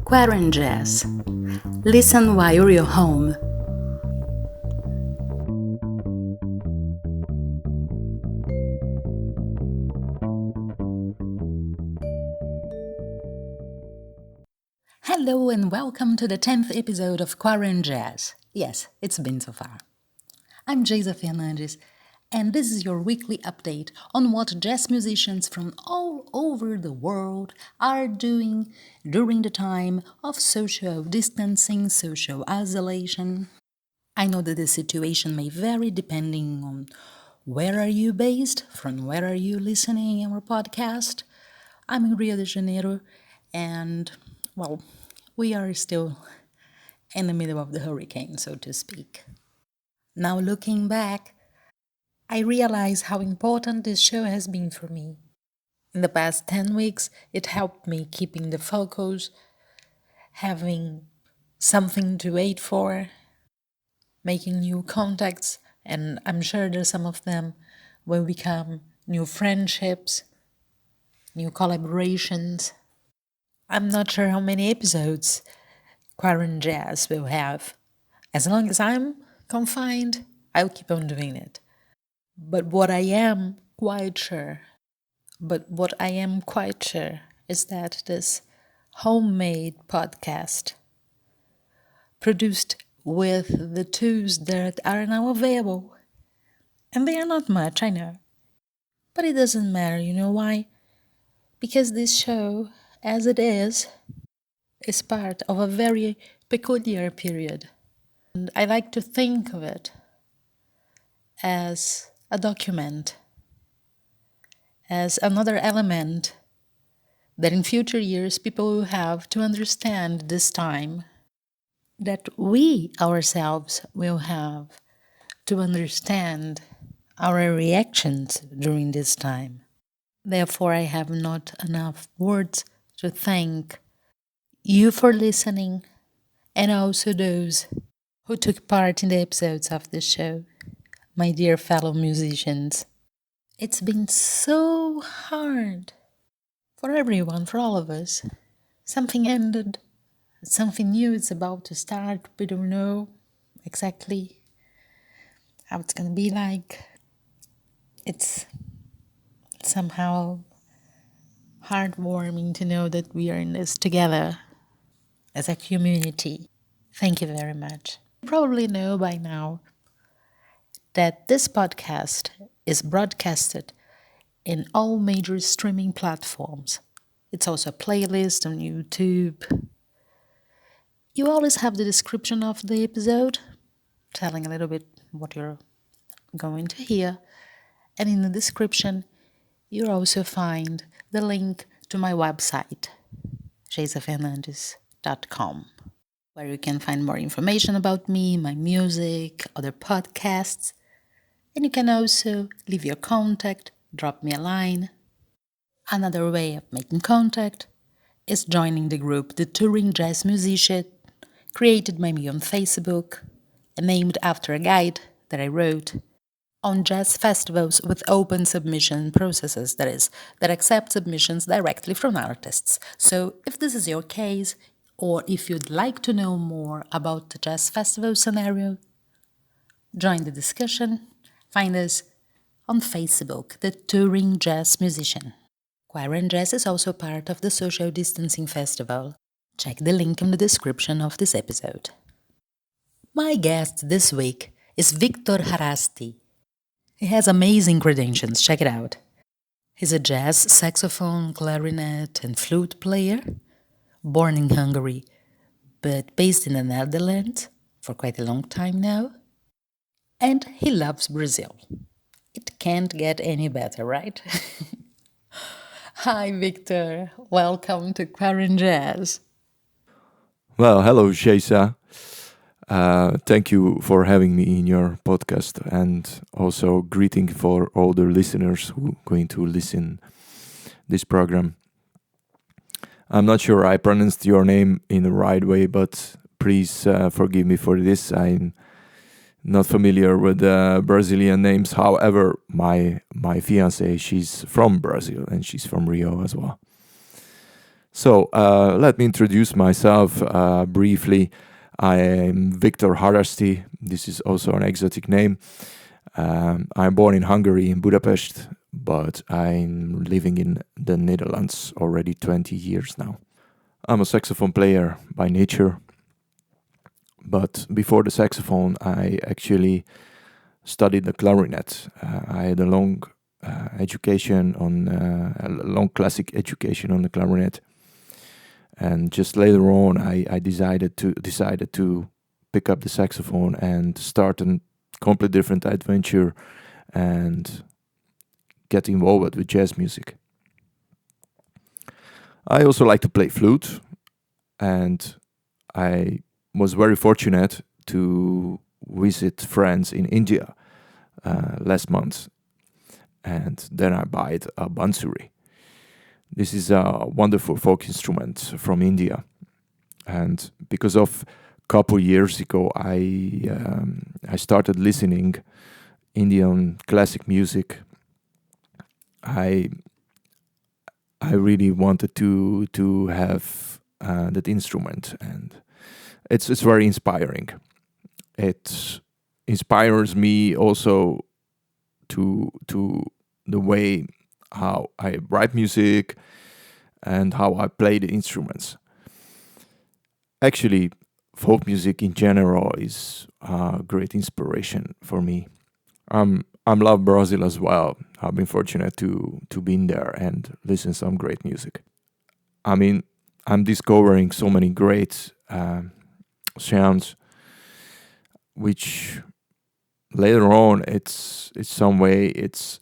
QuaranJazz. Listen while you're home. Hello and welcome to the 10th episode of QuaranJazz. Yes, it's been so far. I'm Geisa Fernandes, and this is your weekly update on what jazz musicians from all over the world are doing during the time of social distancing, social isolation. I know that the situation may vary depending on where are you based, from where are you listening our podcast. I'm in Rio de Janeiro, and, well, we are still in the middle of the hurricane, so to speak. Now looking back, I realize how important this show has been for me. In the past 10 weeks, it helped me keeping the focus, having something to wait for, making new contacts, and I'm sure that some of them will become new friendships, new collaborations. I'm not sure how many episodes QuaranJazz will have. As long as I'm confined, I'll keep on doing it. But what I am quite sure is that this homemade podcast, produced with the tools that are now available, and they are not much, I know, but it doesn't matter, you know why? Because this show, as it is part of a very peculiar period. And I like to think of it as a document, as another element that in future years people will have to understand this time, that we ourselves will have to understand our reactions during this time. Therefore, I have not enough words to thank you for listening, and also those who took part in the episodes of the show, my dear fellow musicians. It's been so hard for everyone, for all of us. Something ended, something new is about to start. We don't know exactly how it's going to be like. It's somehow heartwarming to know that we are in this together as a community. Thank you very much. You probably know by now that this podcast is broadcasted in all major streaming platforms. It's also a playlist on YouTube. You always have the description of the episode, telling a little bit what you're going to hear. And in the description, you'll also find the link to my website, geisafernandes.com, where you can find more information about me, my music, other podcasts, and you can also leave your contact, drop me a line. Another way of making contact is joining the group The Touring Jazz Musician, created by me on Facebook and named after a guide that I wrote on jazz festivals with open submission processes, that accept submissions directly from artists. So if this is your case, or if you'd like to know more about the jazz festival scenario, join the discussion. Find us on Facebook, The Touring Jazz Musician. QuaranJazz is also part of the Social Distancing Festival. Check the link in the description of this episode. My guest this week is Viktor Haraszti. He has amazing credentials, check it out. He's a jazz, saxophone, clarinet, and flute player, born in Hungary, but based in the Netherlands for quite a long time now. And he loves Brazil. It can't get any better, right? Hi, Viktor. Welcome to QuaranJazz. Well, hello, Geisa. Thank you for having me in your podcast, and also greeting for all the listeners who are going to listen this program. I'm not sure I pronounced your name in the right way, but please forgive me for this. I'm not familiar with Brazilian names. However, my fiance, she's from Brazil and she's from Rio as well. So let me introduce myself briefly. I am Viktor Haraszti. This is also an exotic name. I'm born in Hungary, in Budapest, but I'm living in the Netherlands already 20 years now. I'm a saxophone player by nature, but before the saxophone, I actually studied the clarinet. I had a long a long classic education on the clarinet, and just later on, I decided to pick up the saxophone and start a completely different adventure and get involved with jazz music. I also like to play flute, and I was very fortunate to visit friends in India last month, and then I bought a bansuri. This is a wonderful folk instrument from India, and because of couple years ago, I started listening Indian classic music. I really wanted to have that instrument, and it's very inspiring. It inspires me also to the way how I write music and how I play the instruments. Actually, folk music in general is a great inspiration for me. I'm love Brazil as well. I've been fortunate to be in there and listen some great music. I mean, I'm discovering so many great sounds, which later on it's some way it's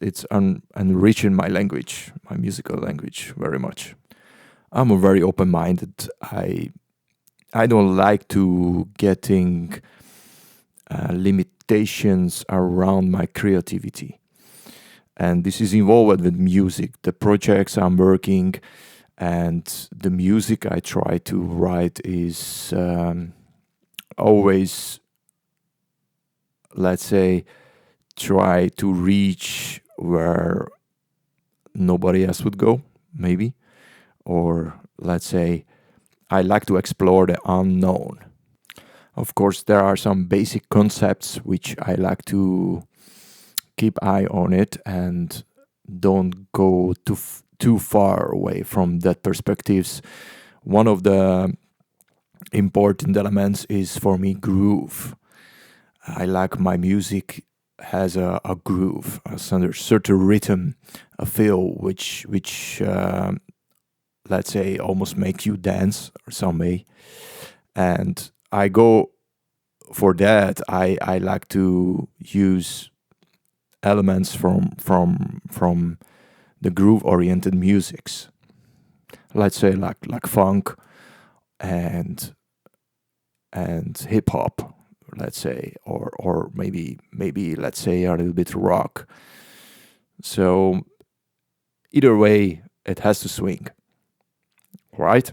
enriching my language, my musical language very much. I'm a very open minded. I don't like to getting limitations around my creativity, and this is involved with music, the projects I'm working, and the music I try to write is always, let's say, try to reach where nobody else would go, maybe, or let's say I like to explore the unknown. Of course, there are some basic concepts which I like to keep eye on it and don't go too far away from that perspectives. One of the important elements is for me groove. I like my music has a groove, a certain rhythm, a feel which let's say almost make you dance or some way. And I go for that. I like to use elements from the groove oriented musics. Let's say like funk and hip hop, let's say, or maybe let's say a little bit rock. So either way, it has to swing, right?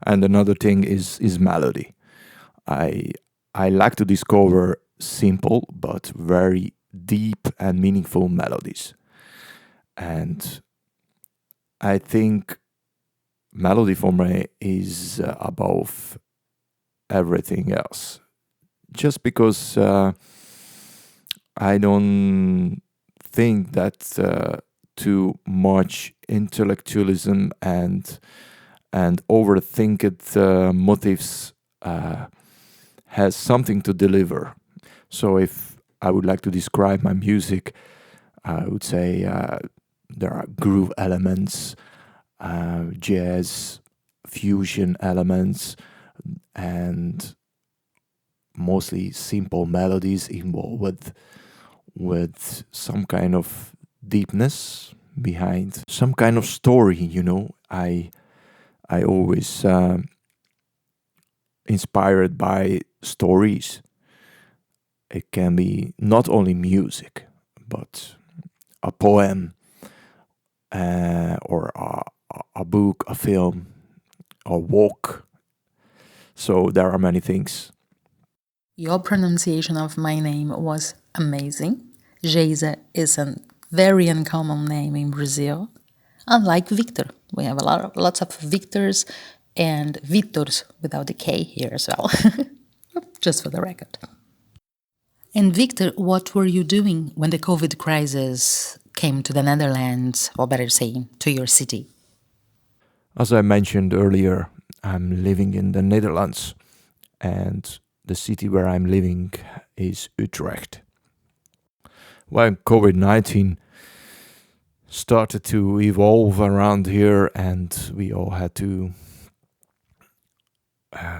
And another thing is melody. I I like to discover simple but very deep and meaningful melodies. And I think melody for me is above everything else. Just because I don't think that too much intellectualism and overthinked motives has something to deliver. So if I would like to describe my music, I would say there are groove elements, jazz, fusion elements, and mostly simple melodies involved with some kind of deepness behind, some kind of story. I always inspired by stories. It can be not only music, but a poem, or a book, a film, a walk. So there are many things. Your pronunciation of my name was amazing. Geisa is a very uncommon name in Brazil. Unlike Victor, we have lots of Victors and Vitors without the K here as well, just for the record. And Victor, what were you doing when the COVID crisis came to the Netherlands, or better saying, to your city? As I mentioned earlier, I'm living in the Netherlands, and the city where I'm living is Utrecht. When COVID 19 started to evolve around here, and we all had to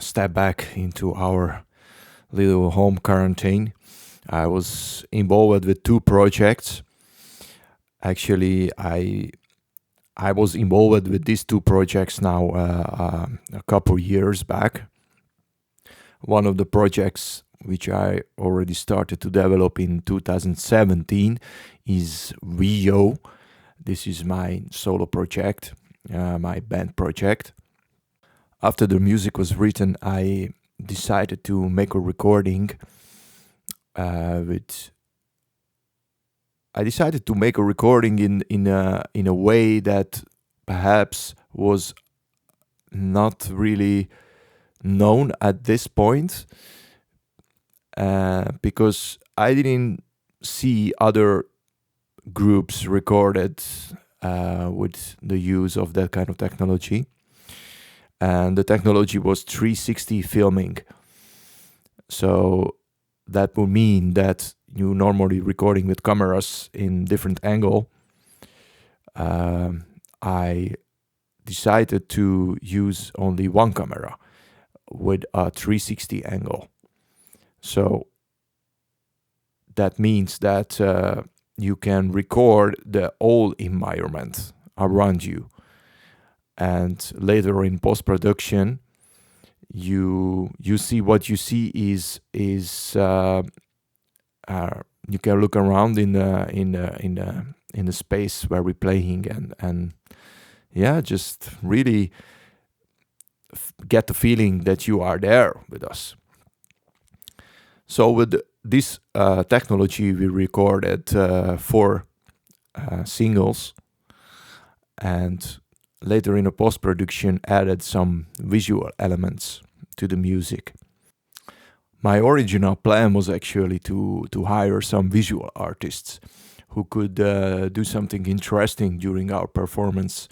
step back into our little home quarantine, I was involved with two projects. Actually, I was involved with these two projects now a couple years back. One of the projects which I already started to develop in 2017 is Rio. This is my solo project, my band project. After the music was written, I decided to make a recording I decided to make a recording in a way that perhaps was not really known at this point, because I didn't see other groups recorded with the use of that kind of technology. And the technology was 360 filming. So that would mean that you normally recording with cameras in different angle. I decided to use only one camera with a 360 angle. So that means that you can record the whole environment around you. And later in post-production, you see what you see is you can look around in the space where we're playing, and yeah, just really get the feeling that you are there with us. So with this technology, we recorded 4 singles, and later in the post-production added some visual elements to the music. My original plan was actually to hire some visual artists who could do something interesting during our performance,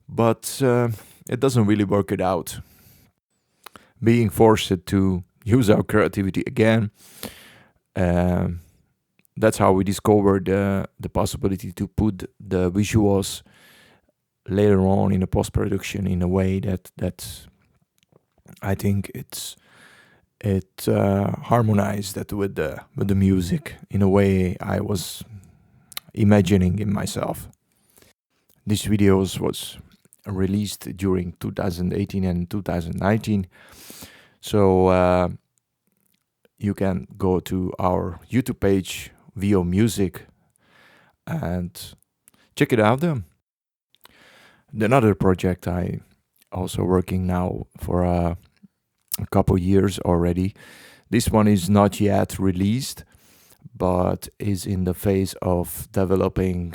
but it doesn't really work it out. Being forced to use our creativity again, that's how we discovered the possibility to put the visuals later on in the post-production in a way that I think it harmonized that with the music in a way I was imagining in myself. This videos was released during 2018 and 2019, so you can go to our YouTube page, VO Music, and check it out there. Another project I also working now for a couple years already. This one is not yet released, but is in the phase of developing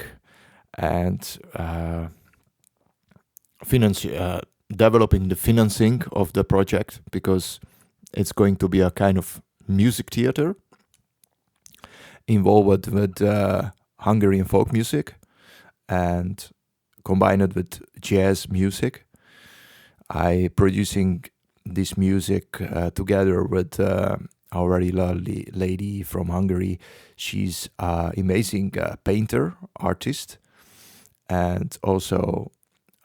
and developing the financing of the project, because it's going to be a kind of music theater involved with Hungarian folk music and combined with jazz music. I producing this music together with a very lovely lady from Hungary. She's an amazing painter, artist, and also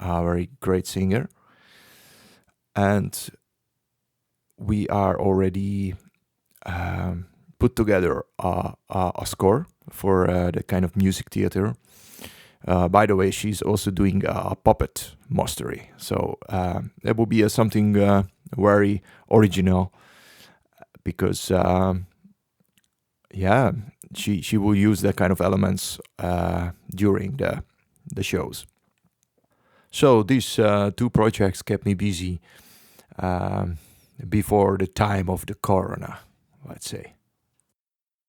a very great singer. And we are already put together a score for the kind of music theater. By the way, she's also doing a puppet mastery, so it will be something very original, because she will use that kind of elements during the shows. So these 2 projects kept me busy before the time of the corona. let's say.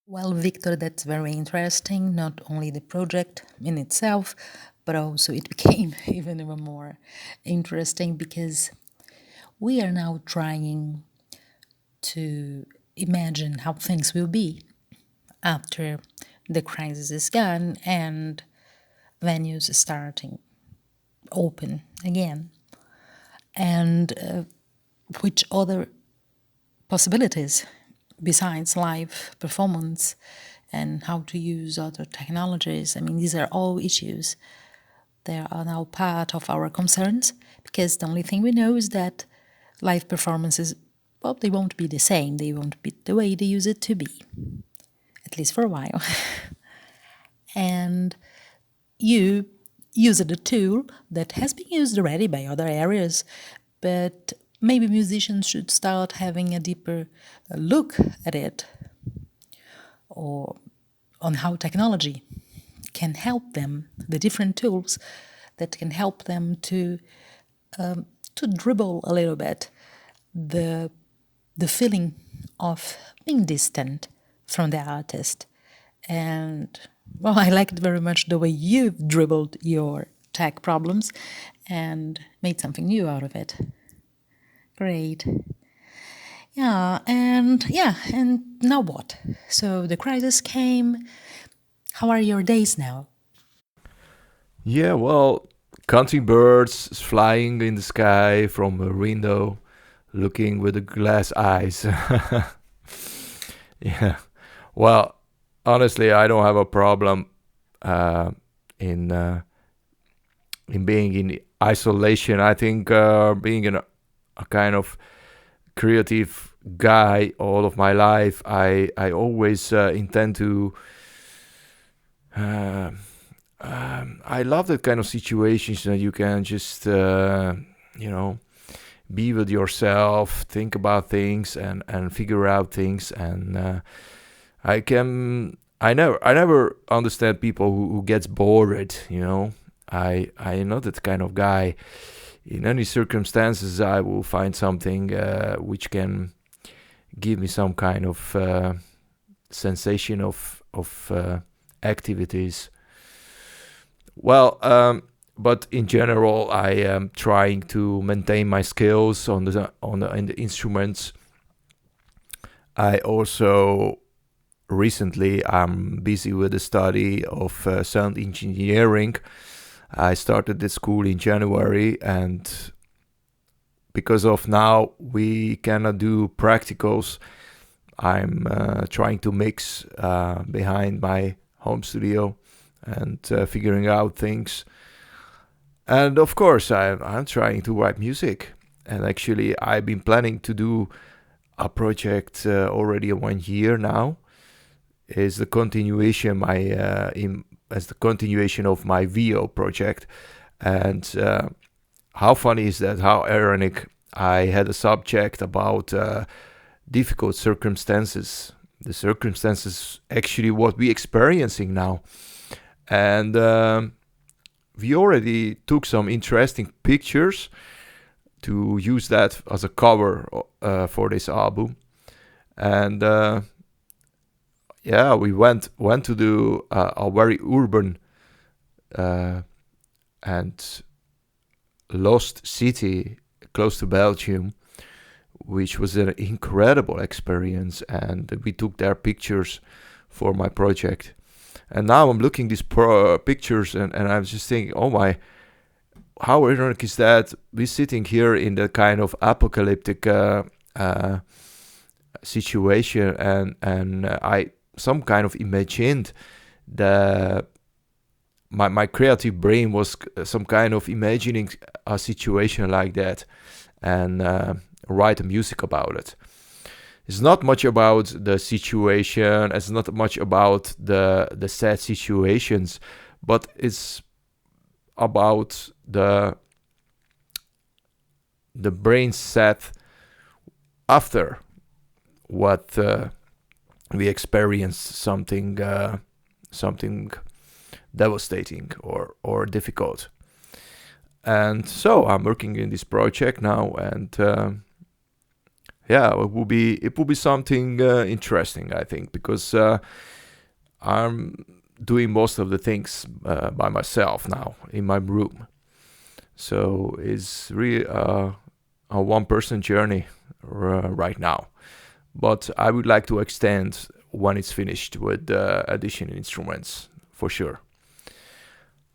Well, Victor, that's very interesting. Not only the project in itself, but also it became even more interesting because we are now trying to imagine how things will be after the crisis is gone and venues starting open again, and which other possibilities besides live performance and how to use other technologies. I mean, these are all issues. They are now part of our concerns because the only thing we know is that live performances, well, they won't be the same. They won't be the way they used to be, at least for a while. And you use a tool that has been used already by other areas, but maybe musicians should start having a deeper look at it, or on how technology can help them, the different tools that can help them to dribble a little bit the feeling of being distant from the artist. And well, I liked very much the way you've dribbled your tech problems and made something new out of it. Great. And now what? So the crisis came. How are your days now? Yeah, well, counting birds flying in the sky from a window, looking with the glass eyes. Yeah. Well, honestly, I don't have a problem uh, in being in isolation. I think being a kind of creative guy all of my life, I always intend to. Uh, I love that kind of situations that you can just, you know, be with yourself, think about things, and figure out things. And I never understand people who gets bored. You know, I am not that kind of guy. In any circumstances, I will find something which can give me some kind of sensation of activities. Well, but in general, I am trying to maintain my skills in the instruments. I also recently I'm busy with the study of sound engineering. I started the school in January, and because of now we cannot do practicals, I'm trying to mix behind my home studio and figuring out things. And of course, I'm trying to write music. And actually, I've been planning to do a project already 1 year now. Is the continuation as the continuation of my VO project. And how funny is that? How ironic! I had a subject about difficult circumstances. The circumstances actually what we experiencing now. And we already took some interesting pictures to use that as a cover for this album. And yeah, we went to do a very urban and lost city close to Belgium, which was an incredible experience. And we took their pictures for my project. And now I'm looking these pictures and I was just thinking, oh my, how ironic is that? We're sitting here in the kind of apocalyptic situation, and I some kind of imagined my creative brain was some kind of imagining a situation like that, and write music about it. It's not much about the situation. It's not much about the sad situations, but it's about the brain set after what we experience something devastating or difficult. And so I'm working in this project now, and yeah, it would be something interesting, I think, because I'm doing most of the things by myself now in my room. So it's really a one-person journey right now. But I would like to extend when it's finished with additional instruments for sure.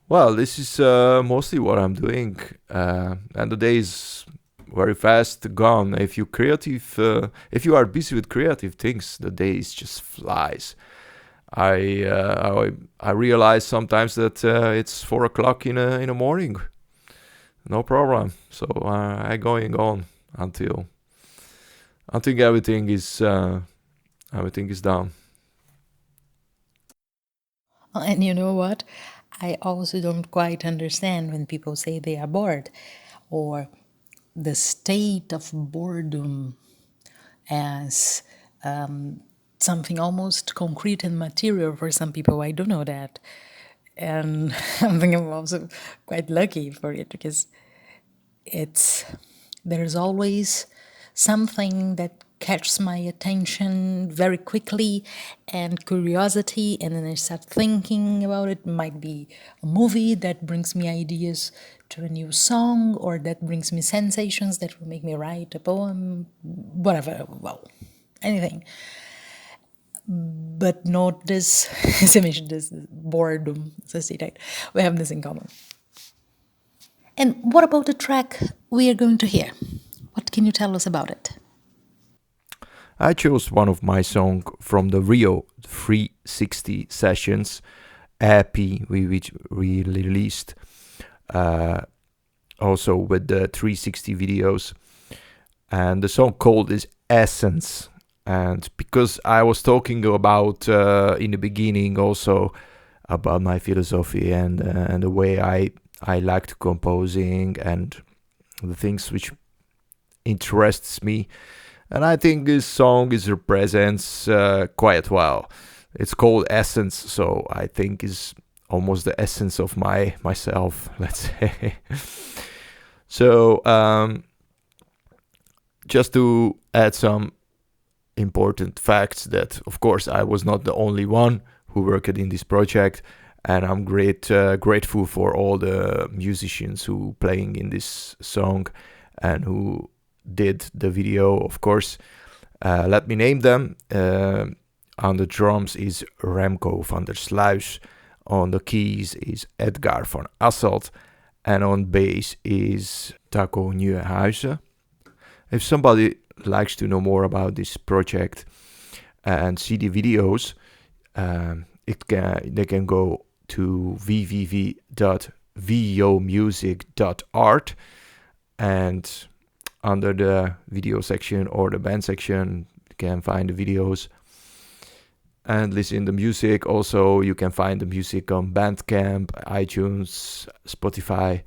Well, this is mostly what I'm doing, and the day is very fast gone. If you are busy with creative things, the days just flies. I realize sometimes that it's 4 o'clock in the morning. No problem. So I going on until everything is done. And you know what? I also don't quite understand when people say they are bored or the state of boredom as something almost concrete and material for some people. I don't know that. And I think I'm also quite lucky for it because it's there's always something that catches my attention very quickly and curiosity, and then I start thinking about it. Might be a movie that brings me ideas to a new song, or that brings me sensations that will make me write a poem, whatever, well, anything, but not this this boredom. So see, right, we have this in common. And what about the track we are going to hear? What can you tell us about it? I chose one of my song from the Rio 360 sessions EP which we released uh, also with the 360 videos, and the song called is Essence. And because I was talking about in the beginning also about my philosophy and the way I liked composing and the things which interests me, and I think this song is represents quite well. It's called Essence, so I think is almost the essence of myself, let's say. So just to add some important facts, that of course I was not the only one who worked in this project, and I'm grateful for all the musicians who playing in this song and who did the video, of course. Let me name them. On the drums is Remco van der Sluis, on the keys is Edgar van Asselt, and on bass is Taco Nieuwenhuizen. If somebody likes to know more about this project and see the videos, they can go to www.videomusic.art, and under the video section or the band section you can find the videos and listen to the music. Also, you can find the music on Bandcamp, iTunes, Spotify,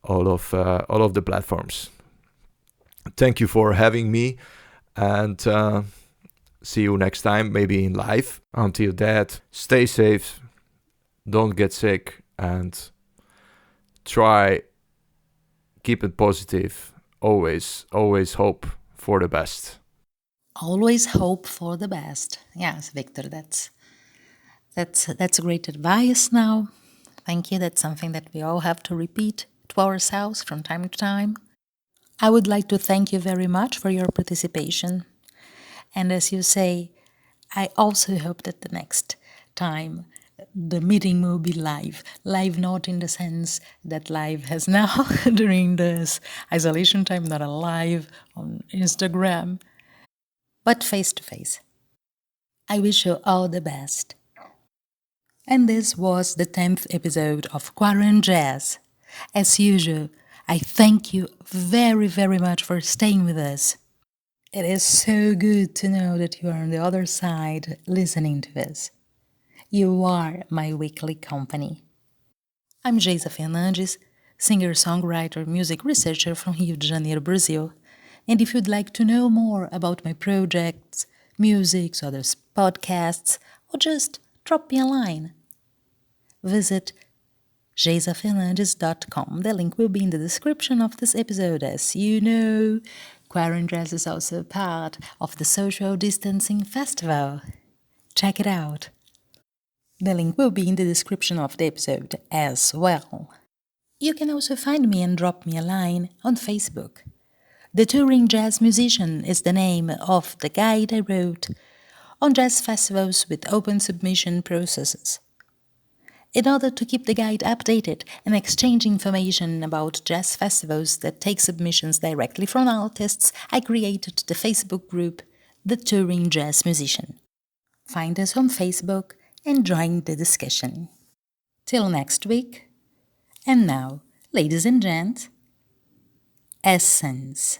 all of the platforms. Thank you for having me, and see you next time, maybe in live. Until that, stay safe, don't get sick, and try keep it positive. Always hope for the best. Always hope for the best. Yes, Victor, that's great advice now. Thank you. That's something that we all have to repeat to ourselves from time to time. I would like to thank you very much for your participation. And as you say, I also hope that the next time the meeting will be live. Live not in the sense that live has now during this isolation time, not a live on Instagram, but face to face. I wish you all the best. And this was the 10th episode of QuaranJazz. As usual, I thank you very, very much for staying with us. It is so good to know that you are on the other side listening to this. You are my weekly company. I'm Geisa Fernandes, singer, songwriter, music researcher from Rio de Janeiro, Brazil. And if you'd like to know more about my projects, music, other podcasts, or just drop me a line, visit jasafernandes.com. The link will be in the description of this episode. As you know, QuaranJazz is also part of the Social Distancing Festival. Check it out. The link will be in the description of the episode as well. You can also find me and drop me a line on Facebook. The Touring Jazz Musician is the name of the guide I wrote on jazz festivals with open submission processes. In order to keep the guide updated and exchange information about jazz festivals that take submissions directly from artists, I created the Facebook group The Touring Jazz Musician. Find us on Facebook and join the discussion. Till next week. And now, ladies and gents, Essence.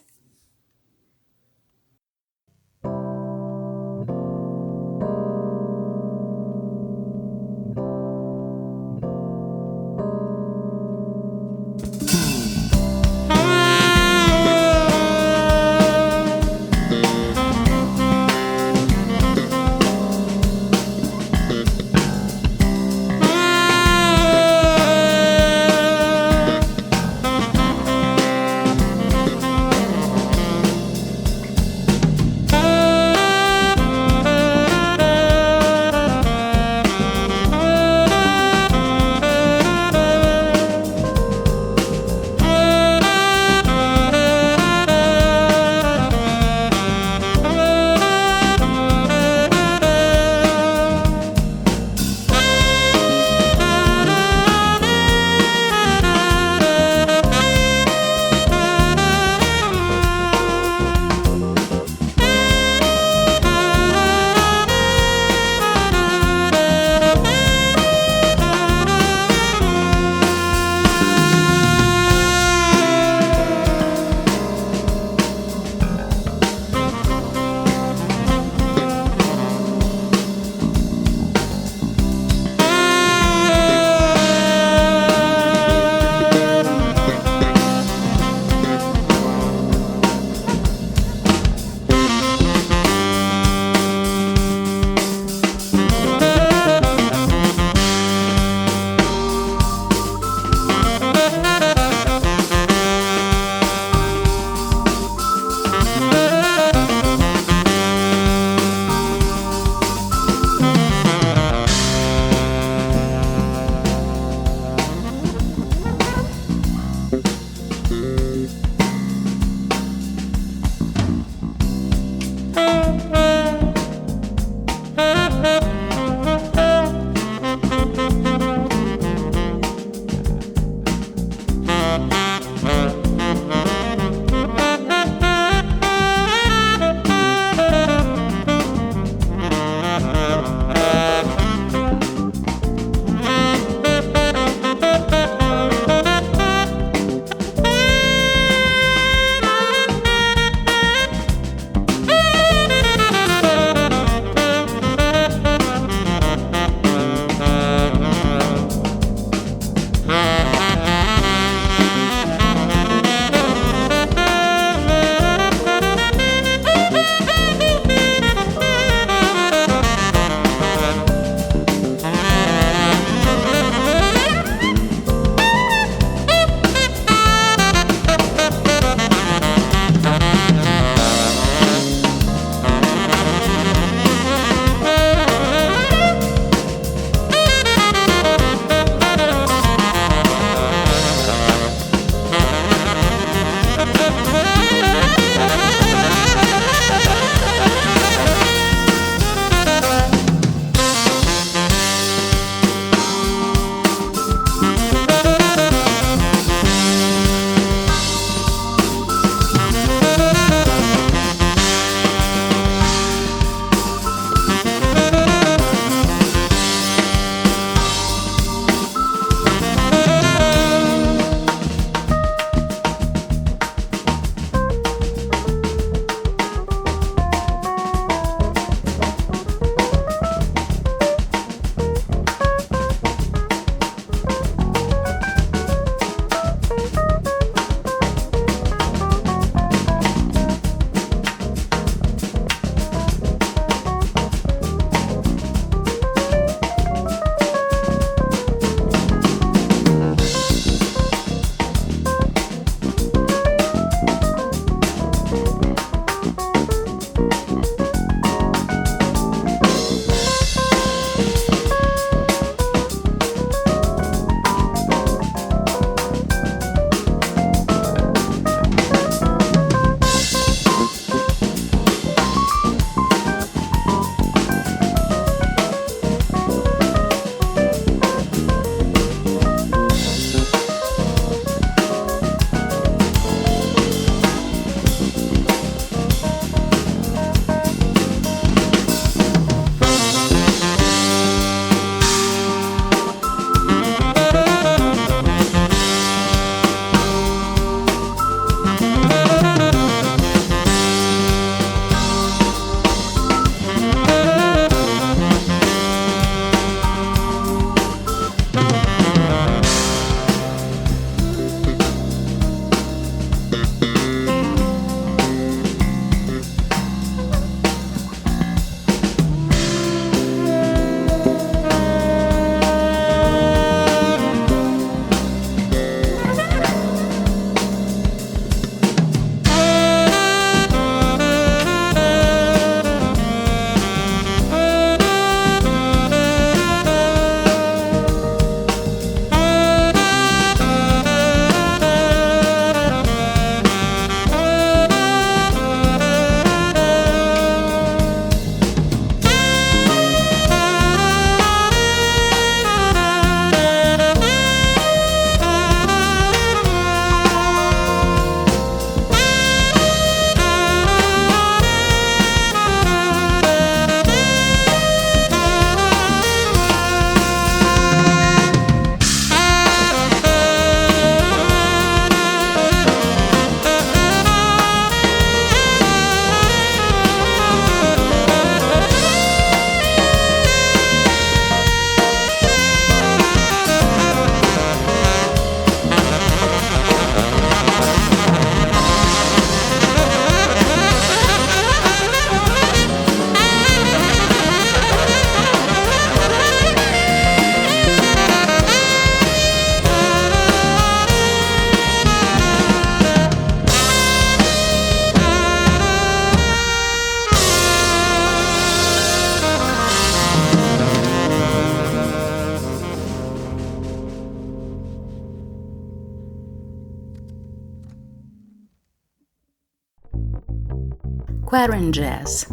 QuaranJazz.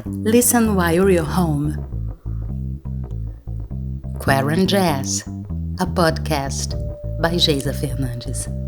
Listen while you're home. QuaranJazz, a podcast by Geisa Fernandes.